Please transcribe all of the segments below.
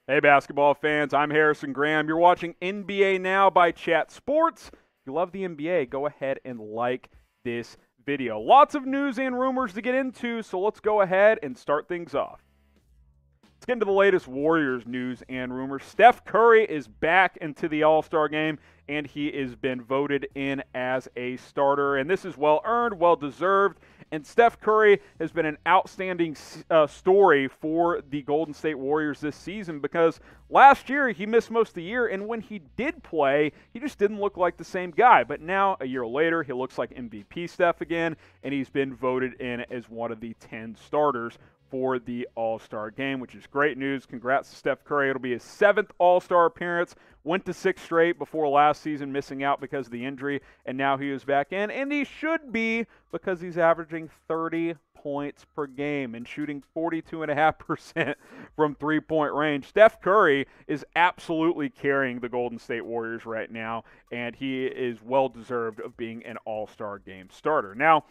Hey, basketball fans, I'm Harrison Graham. You're watching NBA Now by Chat Sports. If you love the NBA, go ahead and like this video. Lots of news and rumors to get into, so let's go ahead and start things off. Let's get into the latest Warriors news and rumors. Steph Curry is back into the All-Star game, and he has been voted in as a starter. And this is well-earned, well-deserved. And Steph Curry has been an outstanding story for the Golden State Warriors this season because last year he missed most of the year, and when he did play, he just didn't look like the same guy. But now, a year later, he looks like MVP Steph again, and he's been voted in as one of the 10 starters for the All-Star game, which is great news. Congrats to Steph Curry. It'll be his 7th All-Star appearance. Went to 6 straight before last season, missing out because of the injury, and now he is back in. And he should be because he's averaging 30 points per game and shooting 42.5% from three-point range. Steph Curry is absolutely carrying the Golden State Warriors right now, and he is well-deserved of being an All-Star game starter. Now,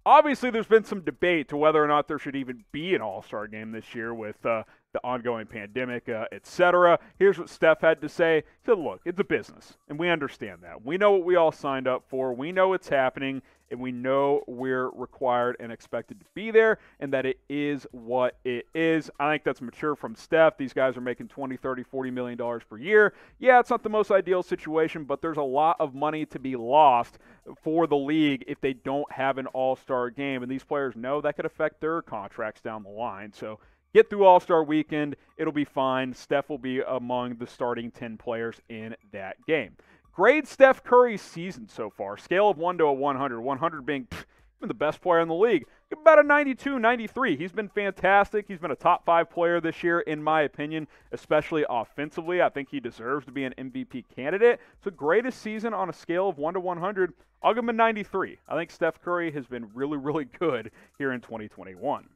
obviously, there's been some debate to whether or not there should even be an All-Star game this year with the ongoing pandemic, etc. Here's what Steph had to say. He said, look, it's a business, and we understand that. We know what we all signed up for. We know it's happening, and we know we're required and expected to be there, and that it is what it is. I think that's mature from Steph. These guys are making $20, $30, $40 million per year. Yeah, it's not the most ideal situation, but there's a lot of money to be lost for the league if they don't have an All-Star game, and these players know that could affect their contracts down the line. So get through All-Star weekend. It'll be fine. Steph will be among the starting 10 players in that game. Grade Steph Curry's season so far. Scale of 1 to a 100. 100 being the best player in the league. About a 92, 93. He's been fantastic. He's been a top 5 player this year, in my opinion, especially offensively. I think he deserves to be an MVP candidate. So greatest season on a scale of 1 to 100. I'll give him a 93. I think Steph Curry has been really, really good here in 2021.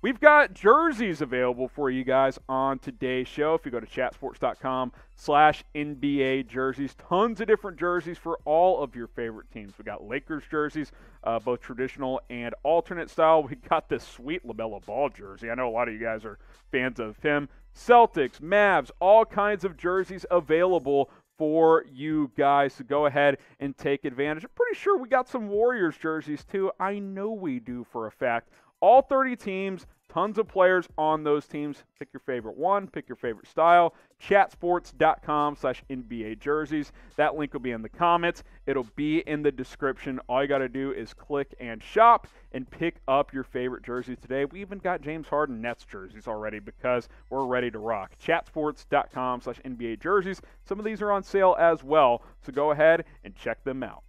We've got jerseys available for you guys on today's show. If you go to chatsports.com/NBA jerseys, tons of different jerseys for all of your favorite teams. We got Lakers jerseys, both traditional and alternate style. We got this sweet LaMelo Ball jersey. I know a lot of you guys are fans of him. Celtics, Mavs, all kinds of jerseys available for you guys to go ahead and take advantage. I'm pretty sure we got some Warriors jerseys too. I know we do for a fact. All 30 teams, tons of players on those teams. Pick your favorite one, pick your favorite style. Chatsports.com/NBA jerseys. That link will be in the comments. It'll be in the description. All you got to do is click and shop and pick up your favorite jersey today. We even got James Harden Nets jerseys already because we're ready to rock. Chatsports.com/NBA jerseys. Some of these are on sale as well, so go ahead and check them out.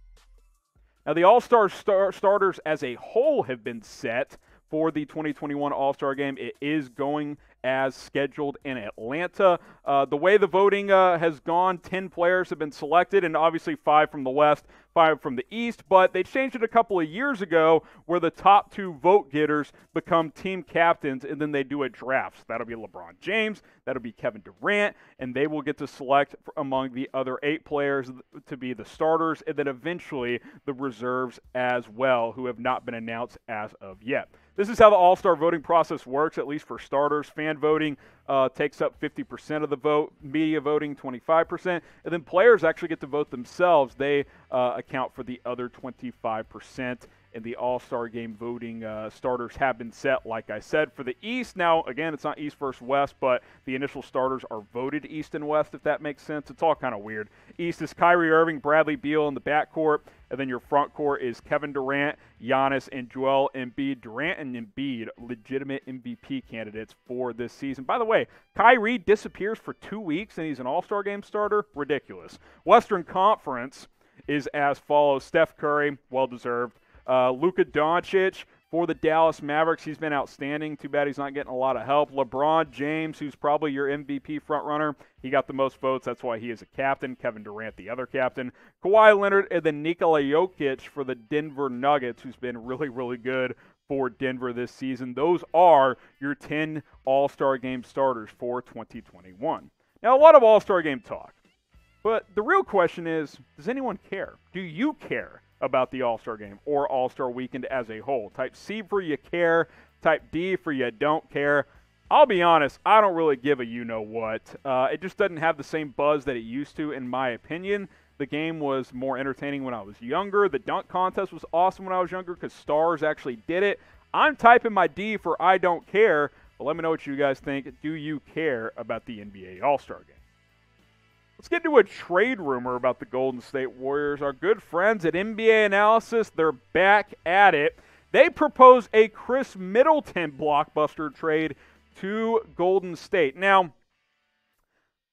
Now, the All-Star starters as a whole have been set for the 2021 All-Star Game. It is going as scheduled in Atlanta. The way the voting has gone, 10 players have been selected, and obviously 5 from the West, 5 from the East, but they changed it a couple of years ago where the top 2 vote getters become team captains, and then they do a draft. So that'll be LeBron James, that'll be Kevin Durant, and they will get to select among the other 8 players to be the starters, and then eventually the reserves as well, who have not been announced as of yet. This is how the All-Star voting process works, at least for starters. Fan voting takes up 50% of the vote, media voting 25%, and then players actually get to vote themselves. They account for the other 25%. And the All-Star Game voting starters have been set, like I said, for the East. Now, again, it's not East versus West, but the initial starters are voted East and West, if that makes sense. It's all kind of weird. East is Kyrie Irving, Bradley Beal in the backcourt, and then your front court is Kevin Durant, Giannis, and Joel Embiid. Durant and Embiid, legitimate MVP candidates for this season. By the way, Kyrie disappears for 2 weeks, and he's an All-Star Game starter? Ridiculous. Western Conference is as follows. Steph Curry, well-deserved. Luka Doncic for the Dallas Mavericks. He's been outstanding. Too bad he's not getting a lot of help. LeBron James, who's probably your MVP frontrunner. He got the most votes. That's why he is a captain. Kevin Durant, the other captain. Kawhi Leonard, and then Nikola Jokic for the Denver Nuggets, who's been really, really good for Denver this season. Those are your 10 All-Star Game starters for 2021. Now, a lot of All-Star Game talk. But the real question is, does anyone care? Do you care about the All-Star Game or All-Star Weekend as a whole? Type C for you care, type D for you don't care. I'll be honest, I don't really give a you-know-what. It just doesn't have the same buzz that it used to, in my opinion. The game was more entertaining when I was younger. The dunk contest was awesome when I was younger because stars actually did it. I'm typing my D for I don't care, but let me know what you guys think. Do you care about the NBA All-Star Game? Let's get into a trade rumor about the Golden State Warriors. Our good friends at NBA Analysis, they're back at it. They propose a Khris Middleton blockbuster trade to Golden State. Now,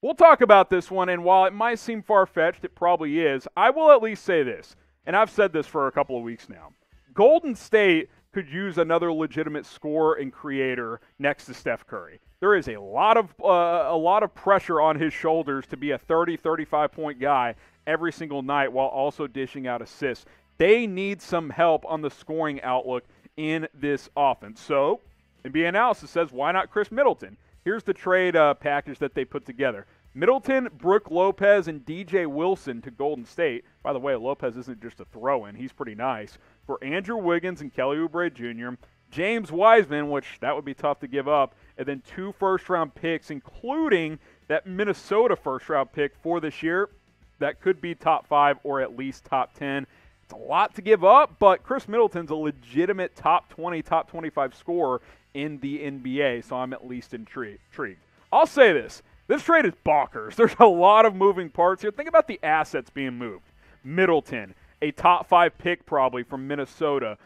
we'll talk about this one, and while it might seem far-fetched, it probably is. I will at least say this, and I've said this for a couple of weeks now. Golden State could use another legitimate scorer and creator next to Steph Curry. There is a lot of pressure on his shoulders to be a 30, 35-point guy every single night while also dishing out assists. They need some help on the scoring outlook in this offense. So, NBA Analysis says, why not Khris Middleton? Here's the trade package that they put together. Middleton, Brook Lopez, and DJ Wilson to Golden State. By the way, Lopez isn't just a throw-in. He's pretty nice. For Andrew Wiggins and Kelly Oubre Jr., James Wiseman, which that would be tough to give up, and then 2 first-round picks, including that Minnesota first-round pick for this year. That could be top 5 or at least top 10. It's a lot to give up, but Khris Middleton's a legitimate top 20, top 25 scorer in the NBA, so I'm at least intrigued. I'll say this. This trade is bonkers. There's a lot of moving parts here. Think about the assets being moved. Middleton, a top 5 pick probably from Minnesota.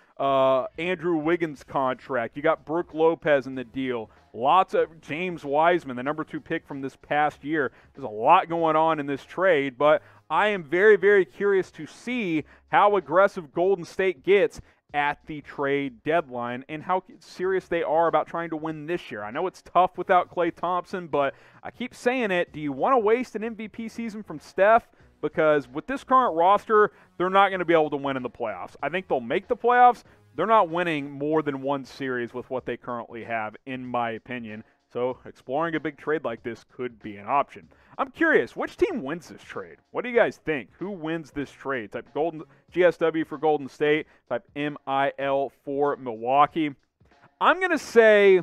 Andrew Wiggins contract. You got Brook Lopez in the deal. Lots of James Wiseman, the number 2 pick from this past year. There's a lot going on in this trade, but I am very, very curious to see how aggressive Golden State gets at the trade deadline and how serious they are about trying to win this year. I know it's tough without Klay Thompson, but I keep saying it. Do you want to waste an MVP season from Steph? Because with this current roster, they're not going to be able to win in the playoffs. I think they'll make the playoffs. They're not winning more than one series with what they currently have, in my opinion. So exploring a big trade like this could be an option. I'm curious, which team wins this trade? What do you guys think? Who wins this trade? Type GSW for Golden State. Type MIL for Milwaukee. I'm going to say,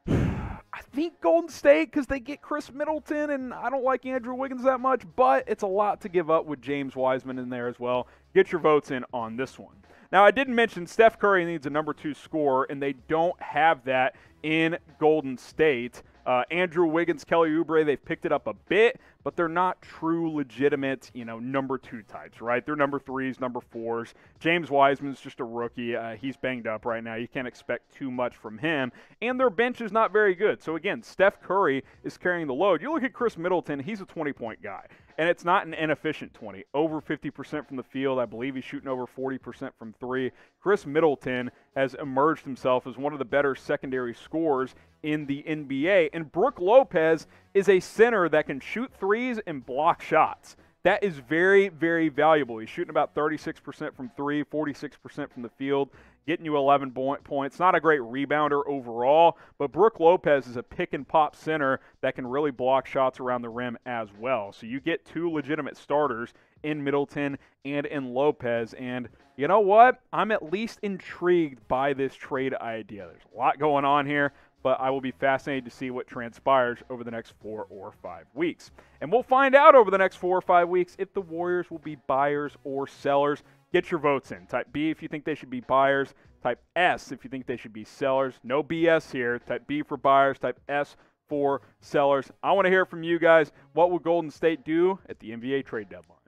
I think Golden State because they get Khris Middleton, and I don't like Andrew Wiggins that much, but it's a lot to give up with James Wiseman in there as well. Get your votes in on this one. Now, I didn't mention Steph Curry needs a number 2 scorer, and they don't have that in Golden State. Andrew Wiggins, Kelly Oubre, they've picked it up a bit, but they're not true, legitimate, number 2 types, right? They're number 3s, number 4s. James Wiseman's just a rookie. He's banged up right now. You can't expect too much from him. And their bench is not very good. So, again, Steph Curry is carrying the load. You look at Khris Middleton, he's a 20-point guy. And it's not an inefficient 20. Over 50% from the field. I believe he's shooting over 40% from 3. Khris Middleton has emerged himself as one of the better secondary scorers in the NBA. And Brook Lopez is a center that can shoot threes and block shots. That is very, very valuable. He's shooting about 36% from 3, 46% from the field, getting you 11 points. Not a great rebounder overall, but Brook Lopez is a pick-and-pop center that can really block shots around the rim as well. So you get 2 legitimate starters in Middleton and in Lopez. And you know what? I'm at least intrigued by this trade idea. There's a lot going on here, but I will be fascinated to see what transpires over the next 4 or 5 weeks. And we'll find out over the next 4 or 5 weeks if the Warriors will be buyers or sellers. Get your votes in. Type B if you think they should be buyers. Type S if you think they should be sellers. No BS here. Type B for buyers. Type S for sellers. I want to hear from you guys. What will Golden State do at the NBA trade deadline?